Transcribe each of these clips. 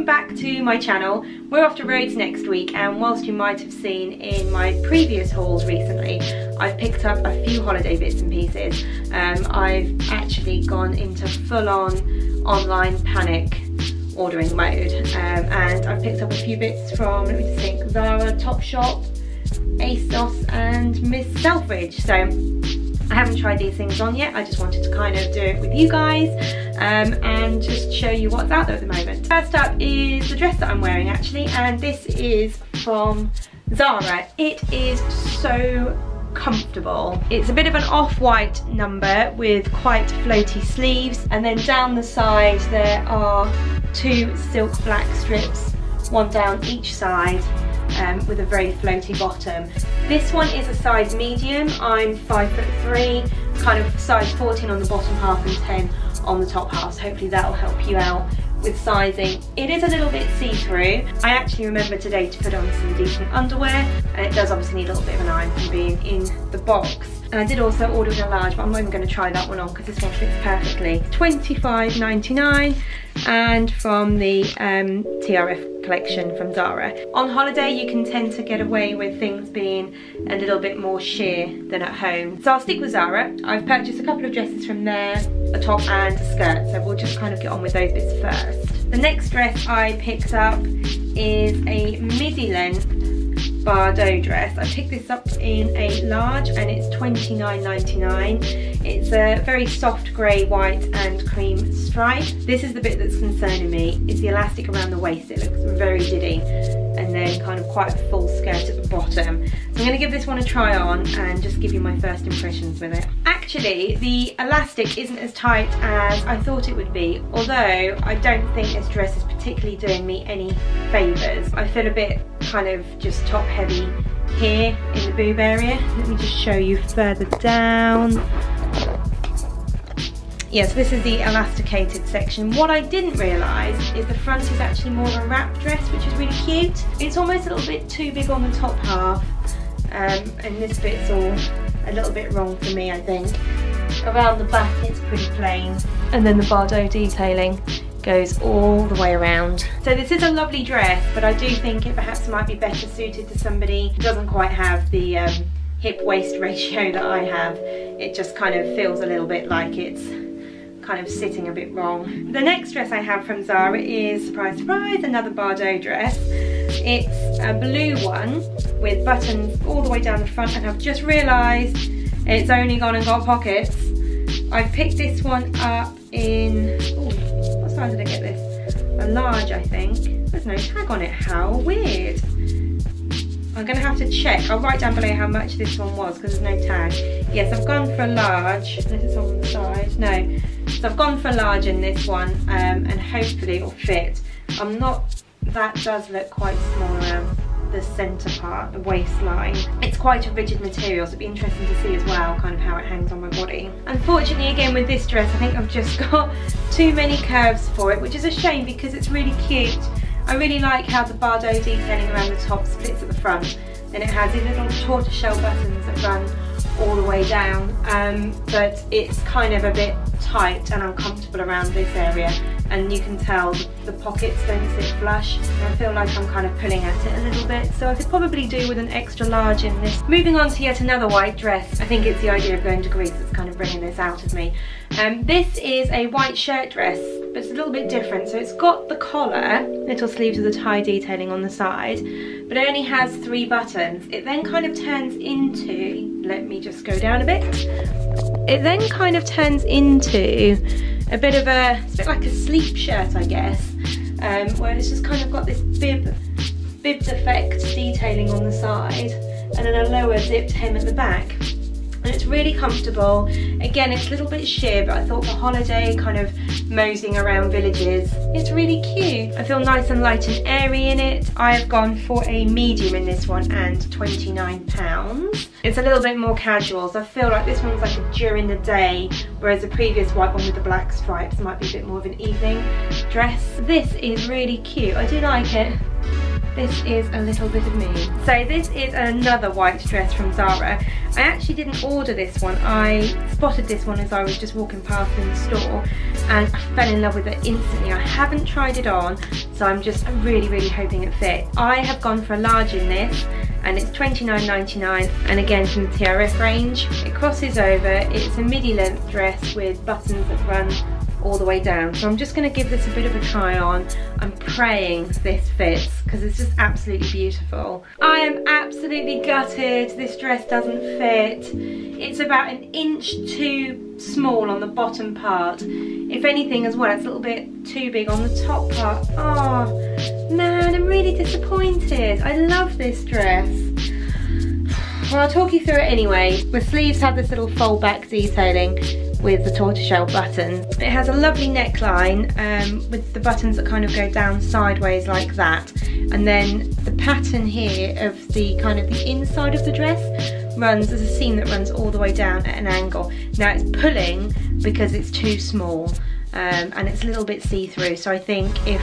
welcome back to my channel. We're off to Rhodes next week, and whilst you might have seen in my previous hauls recently, I've picked up a few holiday bits and pieces. I've actually gone into full-on online panic ordering mode, and I've picked up a few bits from, let me just think, Zara, Topshop, Asos and Miss Selfridge. So I haven't tried these things on yet. I just wanted to kind of do it with you guys and just show you what's out there at the moment. First up is the dress that I'm wearing actually, and this is from Zara. It is so comfortable. It's a bit of an off-white number with quite floaty sleeves, and then down the side there are two silk black strips, one down each side, with a very floaty bottom. This one is a size medium. I'm 5'3", kind of size 14 on the bottom half and 10 on the top half, so hopefully that'll help you out with sizing. It is a little bit see-through. I actually remember today to put on some decent underwear, and it does obviously need a little bit of an iron from being in the box. And I did also order in a large, but I'm not even going to try that one on because this one fits perfectly. $25.99, and from the TRF collection from Zara. On holiday you can tend to get away with things being a little bit more sheer than at home. So I'll stick with Zara. I've purchased a couple of dresses from there, a top and a skirt, so we'll just kind of get on with those bits first. The next dress I picked up is a midi-length Bardot dress. I picked this up in a large and it's $29.99. It's a very soft grey, white and cream stripe. This is the bit that's concerning me, is the elastic around the waist. It looks very diddy, and then kind of quite a full skirt at the bottom. So I'm going to give this one a try on and just give you my first impressions with it. Actually, the elastic isn't as tight as I thought it would be, although I don't think this dress is particularly doing me any favours. I feel a bit kind of just top heavy here in the boob area. Let me just show you further down. Yeah, so this is the elasticated section. What I didn't realise is the front is actually more of a wrap dress, which is really cute. It's almost a little bit too big on the top half, and this bit's all a little bit wrong for me, I think. Around the back it's pretty plain, and then the Bardot detailing goes all the way around. So this is a lovely dress, but I do think it perhaps might be better suited to somebody who doesn't quite have the hip-waist ratio that I have. It just kind of feels a little bit like it's kind of sitting a bit wrong. The next dress I have from Zara is, surprise surprise, another Bardot dress. It's a blue one with buttons all the way down the front, and I've just realised it's only gone and got pockets. I've picked this one up in, ooh, what size did I get this? A large, I think. There's no tag on it, how weird. I'm going to have to check. I'll write down below how much this one was because there's no tag. Yes, I've gone for a large. Unless it's on the side. No. So I've gone for a large in this one, and hopefully it'll fit. That does look quite small around the centre part, the waistline. It's quite a rigid material, so it'd be interesting to see as well kind of how it hangs on my body. Unfortunately, again with this dress, I think I've just got too many curves for it, which is a shame because it's really cute. I really like how the Bardot detailing around the top splits at the front. Then it has these little tortoiseshell buttons that run all the way down, but it's kind of a bit tight and uncomfortable around this area, and you can tell the pockets don't sit flush, and I feel like I'm kind of pulling at it a little bit, so I could probably do with an extra large in this. Moving on to yet another white dress. I think it's the idea of going to Greece that's kind of bringing this out of me. This is a white shirt dress, but it's a little bit different. So it's got the collar, little sleeves with a tie detailing on the side, but it only has 3 buttons. It then kind of turns into, let me just go down a bit. It then kind of turns into a bit of a, it's a bit like a sleep shirt, I guess, where it's just kind of got this bibbed effect detailing on the side, and then a lower zipped hem at the back. And it's really comfortable. Again, it's a little bit sheer, but I thought for holiday, kind of moseying around villages, it's really cute. I feel nice and light and airy in it. I have gone for a medium in this one and £29. It's a little bit more casual, so I feel like this one's like a during the day, whereas the previous white one with the black stripes might be a bit more of an evening dress. This is really cute. I do like it. This is a little bit of me. So this is another white dress from Zara. I actually didn't order this one. I spotted this one as I was just walking past in the store and I fell in love with it instantly. I haven't tried it on, so I'm really hoping it fits. I have gone for a large in this and it's $29.99, and again from the TRF range. It crosses over, it's a midi length dress with buttons that run all the way down. So I'm just going to give this a bit of a try on. I'm praying this fits because it's just absolutely beautiful. I am absolutely gutted this dress doesn't fit. It's about an inch too small on the bottom part. If anything as well, it's a little bit too big on the top part. Oh man, I'm really disappointed. I love this dress. Well, I'll talk you through it anyway. The sleeves have this little fold back detailing with the tortoiseshell buttons. It has a lovely neckline with the buttons that kind of go down sideways like that, and then the pattern here of the kind of the inside of the dress runs, there's a seam that runs all the way down at an angle. Now it's pulling because it's too small and it's a little bit see-through, so I think if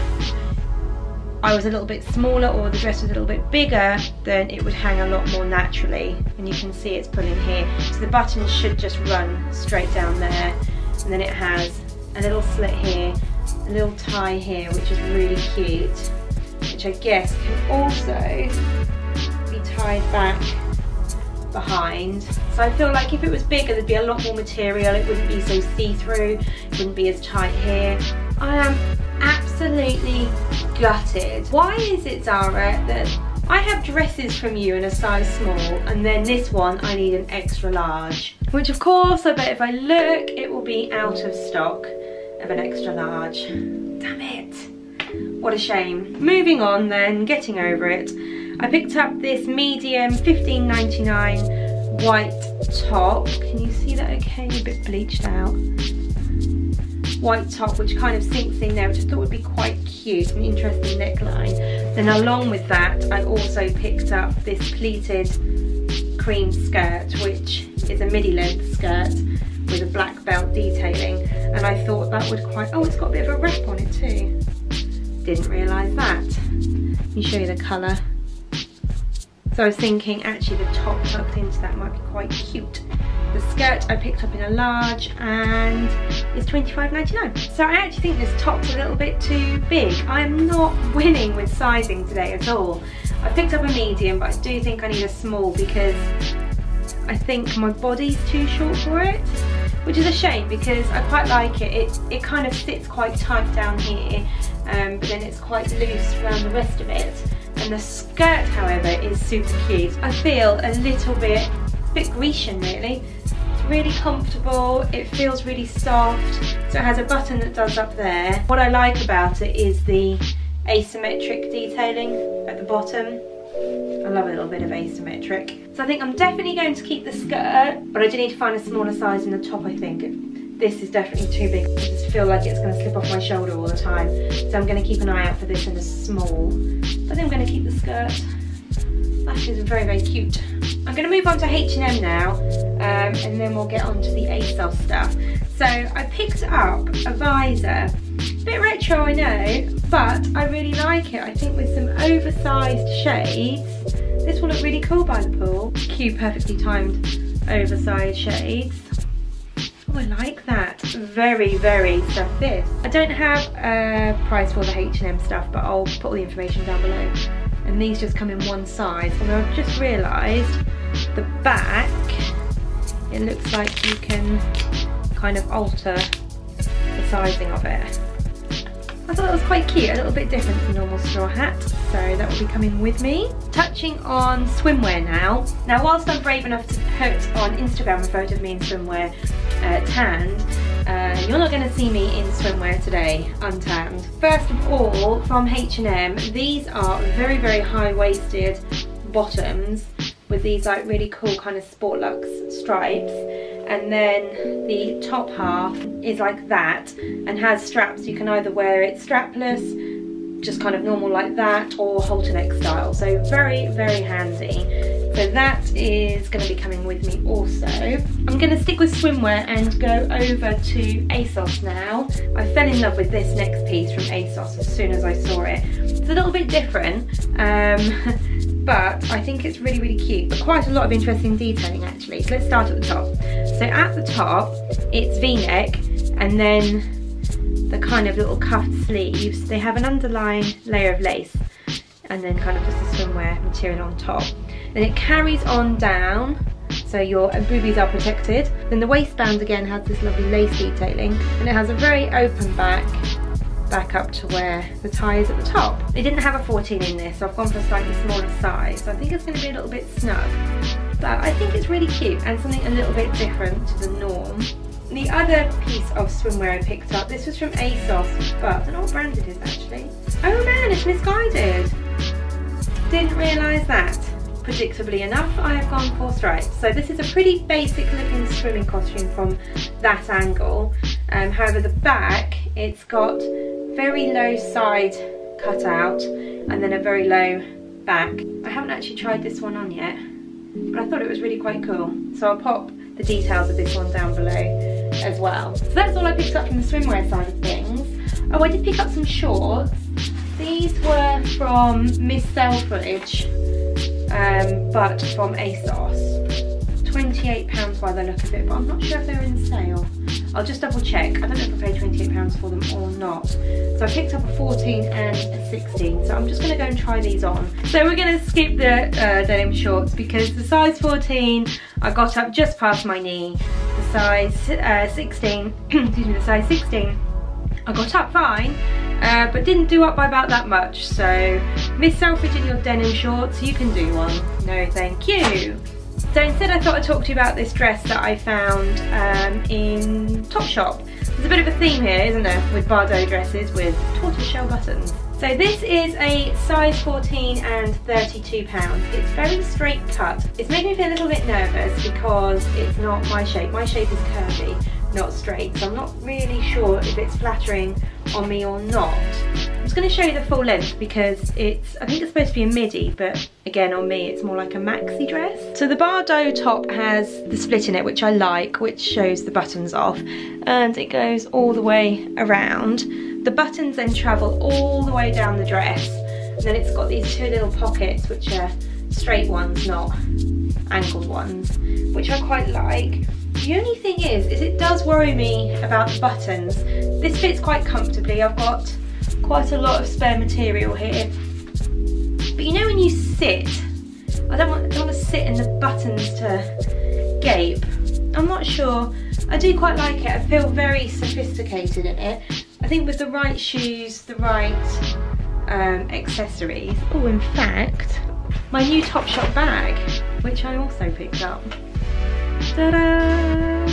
I was a little bit smaller or the dress was a little bit bigger, then it would hang a lot more naturally, and you can see it's pulling here. So the buttons should just run straight down there, and then it has a little slit here, a little tie here, which is really cute, which I guess can also be tied back behind. So I feel like if it was bigger there'd be a lot more material, it wouldn't be so see-through, it wouldn't be as tight here. I am absolutely gutted. Why is it, Zara, that I have dresses from you in a size small and then this one I need an extra large? Which of course I bet if I look it will be out of stock of an extra large. Damn it. What a shame. Moving on then, getting over it. I picked up this medium $15.99 white top. Can you see that okay? A bit bleached out. White top which kind of sinks in there, which I thought would be quite cute, an interesting neckline. Then along with that I also picked up this pleated cream skirt, which is a midi length skirt with a black belt detailing, and I thought that would quite, oh, it's got a bit of a wrap on it too. Didn't realise that. Let me show you the colour. So I was thinking actually the top tucked into that might be quite cute. The skirt I picked up in a large and it's $25.99. So I actually think this top's a little bit too big. I am not winning with sizing today at all. I picked up a medium, but I do think I need a small because I think my body's too short for it, which is a shame because I quite like it. It kind of sits quite tight down here, but then it's quite loose around the rest of it. And the skirt, however, is super cute. I feel a little bit, it's a bit Grecian really. It's really comfortable, it feels really soft. So it has a button that does up there. What I like about it is the asymmetric detailing at the bottom. I love a little bit of asymmetric. So I think I'm definitely going to keep the skirt, but I do need to find a smaller size in the top, I think. This is definitely too big. I just feel like it's going to slip off my shoulder all the time. So I'm going to keep an eye out for this in a small. I think I'm going to keep the skirt. That is very cute. I'm going to move on to H&M now, and then we'll get on to the Asos stuff. So I picked up a visor. A bit retro, I know, but I really like it. I think with some oversized shades, this will look really cool by the pool. Cute, perfectly timed oversized shades. Oh, I like that. Very stuff this. I don't have a price for the H&M stuff, but I'll put all the information down below. And these just come in one size. And I've just realised the back, it looks like you can kind of alter the sizing of it. I thought that was quite cute, a little bit different from normal straw hat, so that will be coming with me. Touching on swimwear now. Now whilst I'm brave enough to put on Instagram a photo of me in swimwear tanned, you're not going to see me in swimwear today untanned. First of all, from H&M, these are very high-waisted bottoms with these like really cool kind of sport luxe stripes, and then the top half is like that and has straps. You can either wear it strapless just kind of normal like that, or halter neck style. So very, very handy. So that is going to be coming with me also. I'm going to stick with swimwear and go over to Asos now. I fell in love with this next piece from Asos as soon as I saw it. It's a little bit different, but I think it's really, really cute, but quite a lot of interesting detailing actually. So let's start at the top. So at the top, it's V-neck, and then the kind of little cuffed sleeves. They have an underlying layer of lace, and then kind of just a swimwear material on top. Then it carries on down, so your boobies are protected. Then the waistband again has this lovely lace detailing, and it has a very open back up to where the tie is at the top. They didn't have a 14 in this, so I've gone for a slightly smaller size. So I think it's going to be a little bit snug, but I think it's really cute and something a little bit different to the norm. The other piece of swimwear I picked up, this was from Asos, but I don't know what brand it is actually. Oh man, it's misguided. Didn't realise that. Predictably enough, I have gone for stripes. So this is a pretty basic looking swimming costume from that angle. However, the back, it's got very low side cutout and then a very low back. I haven't actually tried this one on yet, but I thought it was really quite cool. So I'll pop the details of this one down below as well. So that's all I picked up from the swimwear side of things. Oh, I did pick up some shorts. These were from Miss Selfridge, but from Asos. £28 by the look of it, but I'm not sure if they're in sale. I'll just double check. I don't know if I paid £28 for them or not. So I picked up a 14 and a 16, so I'm just going to go and try these on. So we're going to skip the denim shorts because the size 14 I got up just past my knee. The size 16, excuse me, the size 16 I got up fine, but didn't do up by about that much. So Miss Selfridge in your denim shorts, you can do one. No thank you. So instead I thought I'd talk to you about this dress that I found in Topshop. There's a bit of a theme here, isn't there, with Bardot dresses with tortoiseshell buttons. So this is a size 14 and £32. It's very straight cut. It's made me feel a little bit nervous because it's not my shape. My shape is curvy, not straight. So I'm not really sure if it's flattering on me or not. I'm just going to show you the full length because I think it's supposed to be a midi, but again on me it's more like a maxi dress. So the Bardot top has the split in it, which I like, which shows the buttons off, and it goes all the way around. The buttons then travel all the way down the dress, and then it's got these two little pockets which are straight ones, not angled ones, which I quite like. The only thing is it does worry me about the buttons. This fits quite comfortably. I've got quite a lot of spare material here, but you know when you sit, I don't want to sit in the buttons to gape. I'm not sure. I do quite like it. I feel very sophisticated in it. I think with the right shoes, the right accessories. Oh, in fact, my new Topshop bag, which I also picked up. Ta-da!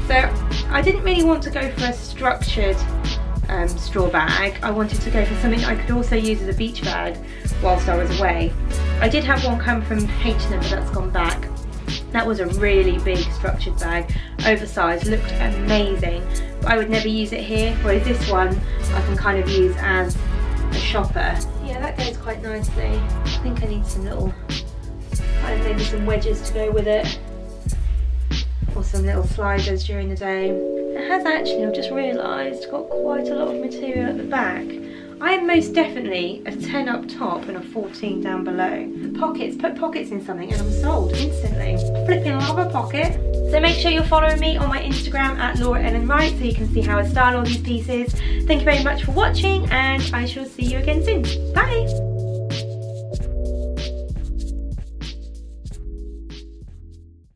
So I didn't really want to go for a structured straw bag. I wanted to go for something I could also use as a beach bag whilst I was away. I did have one come from H&M, but that's gone back. That was a really big structured bag, oversized, looked amazing, but I would never use it here, whereas this one I can kind of use as a shopper. Yeah, that goes quite nicely. I think I need some little, kind of maybe some wedges to go with it, or some little sliders during the day. It has actually, I've just realised, got quite a lot of material at the back. I am most definitely a 10 up top and a 14 down below. The pockets, put pockets in something and I'm sold instantly. Flipping love a pocket. So make sure you're following me on my Instagram at Laura Ellen Wright so you can see how I style all these pieces. Thank you very much for watching, and I shall see you again soon. Bye!